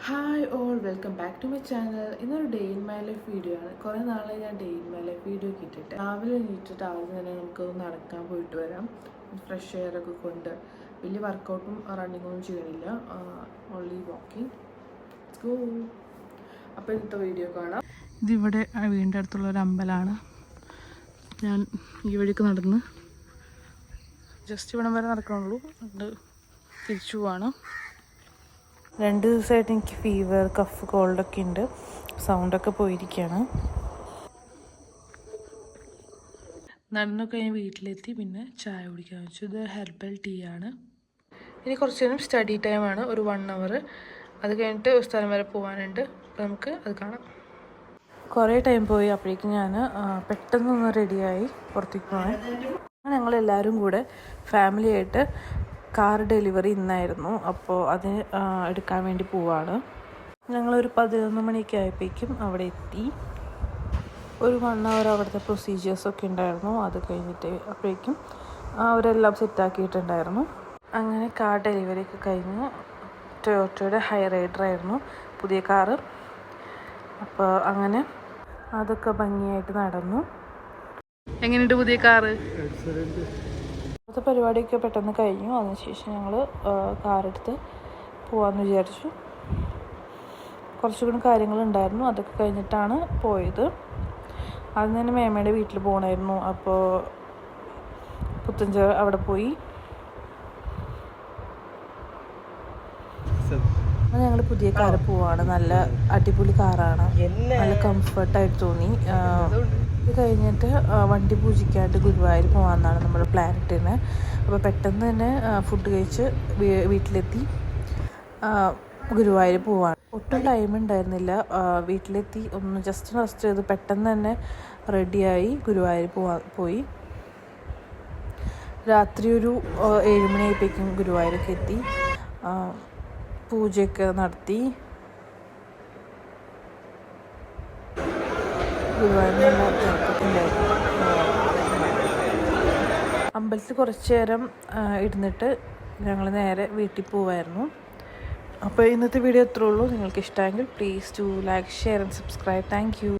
Hi all, welcome back to my channel. ഇന്നൊരു day in my life video ആണ്. കുറേ നാളെ ഞാൻ day in my life video കിട്ടിയിട്ട് രാവിലെ എണീറ്റിട്ട് ആദ്യം തന്നെ നമുക്ക് നടക്കാൻ പോയിട്ട് വരാം. ഫ്രഷ് എയർ ഒക്കെ കൊണ്ട് വലിയ വർക്കൗട്ടും റണ്ണിങ്ങൊന്നും ചെയ്യണില്ല, ഓൺലി വാക്കിംഗ്. ഗോ. അപ്പോൾ ഇന്നത്തെ വീഡിയോ കാണാം. ഇതിവിടെ വീടിൻ്റെ അടുത്തുള്ള ഒരു അമ്പലമാണ്. ഞാൻ ഈ വഴിക്ക് നടന്ന് ജസ്റ്റ് ഇവിടം വരെ നടക്കണുള്ളൂ, അത് തിരിച്ചു പോവാണ്. 2 ദിവസമായിട്ട് എനിക്ക് ഫീവർ, കഫ്, കോൾഡൊക്കെ ഉണ്ട്. സൗണ്ടൊക്കെ പോയിരിക്കുകയാണ്. നടന്നു കഴിഞ്ഞ് വീട്ടിലെത്തി പിന്നെ ചായ കുടിക്കാൻ വെച്ചു. ഇത് ഹെർബൽ ടീ ആണ്. ഇനി കുറച്ച് നേരം സ്റ്റഡി ടൈമാണ്, ഒരു 1 hour. അത് കഴിഞ്ഞിട്ട് ഒരു സ്ഥലം വരെ പോകാനുണ്ട്. അപ്പോൾ നമുക്ക് അത് കാണാം. കുറേ ടൈം പോയി. അപ്പോഴേക്കും ഞാൻ പെട്ടെന്നൊന്ന് റെഡിയായി പുറത്തേക്ക് പോകാൻ. ഞങ്ങളെല്ലാവരും കൂടെ ഫാമിലി ആയിട്ട് കാർ ഡെലിവറി ഇന്നായിരുന്നു. അപ്പോൾ അതിന് എടുക്കാൻ വേണ്ടി പോവാണ്. ഞങ്ങളൊരു 11 മണിയൊക്കെ ആയപ്പോഴേക്കും അവിടെ എത്തി. ഒരു 1 hour അവിടുത്തെ പ്രൊസീജിയേഴ്സൊക്കെ ഉണ്ടായിരുന്നു. അത് കഴിഞ്ഞിട്ട് അപ്പോഴേക്കും അവരെല്ലാം സെറ്റാക്കിയിട്ടുണ്ടായിരുന്നു. അങ്ങനെ കാർ ഡെലിവറിയൊക്കെ കഴിഞ്ഞ് ടൊയോട്ടയുടെ ഹൈ റൈഡർ ആയിരുന്നു പുതിയ കാറ്. അപ്പോൾ അങ്ങനെ അതൊക്കെ ഭംഗിയായിട്ട് നടന്നു. എങ്ങനെയുണ്ട് പുതിയ കാറ്? അടുത്ത പരിപാടിയൊക്കെ പെട്ടെന്ന് കഴിഞ്ഞു. അതിനുശേഷം ഞങ്ങൾ കാറെടുത്ത് പോകാമെന്ന് വിചാരിച്ചു. കുറച്ചുകൂടി കാര്യങ്ങളുണ്ടായിരുന്നു, അതൊക്കെ കഴിഞ്ഞിട്ടാണ് പോയത്. ആദ്യം തന്നെ മേമയുടെ വീട്ടിൽ പോകണമായിരുന്നു. അപ്പോൾ പുത്തഞ്ചേർ അവിടെ പോയി. ഞങ്ങൾ പുതിയ കാറ് പോവാണ്. നല്ല അടിപൊളി കാറാണ്, നല്ല കംഫർട്ടായിട്ട് തോന്നി. ഇത് കഴിഞ്ഞിട്ട് വണ്ടി പൂജിക്കായിട്ട് ഗുരുവായൂർ പോകാമെന്നാണ് നമ്മുടെ പ്ലാൻ ഇട്ടിരുന്നത്. അപ്പോൾ പെട്ടെന്ന് തന്നെ ഫുഡ് കഴിച്ച് വീട്ടിലെത്തി ഗുരുവായൂർ പോവാണ്. ഒട്ടും ടൈം ഉണ്ടായിരുന്നില്ല. വീട്ടിലെത്തി ഒന്ന് ജസ്റ്റ് റെസ്റ്റ് ചെയ്ത് പെട്ടെന്ന് തന്നെ റെഡിയായി ഗുരുവായൂർ പോയി. രാത്രി ഒരു 7 മണിയായപ്പോഴേക്കും ഗുരുവായൂരൊക്കെ എത്തി. പൂജയൊക്കെ നടത്തി. അമ്പലത്തിൽ കുറച്ച് നേരം ഇരുന്നിട്ട് ഞങ്ങൾ നേരെ വീട്ടിൽ പോവായിരുന്നു. അപ്പോൾ ഇന്നത്തെ വീഡിയോ ഇത്രേ ഉള്ളൂ. നിങ്ങൾക്ക് ഇഷ്ടമെങ്കിൽ please to like, share and subscribe. Thank U.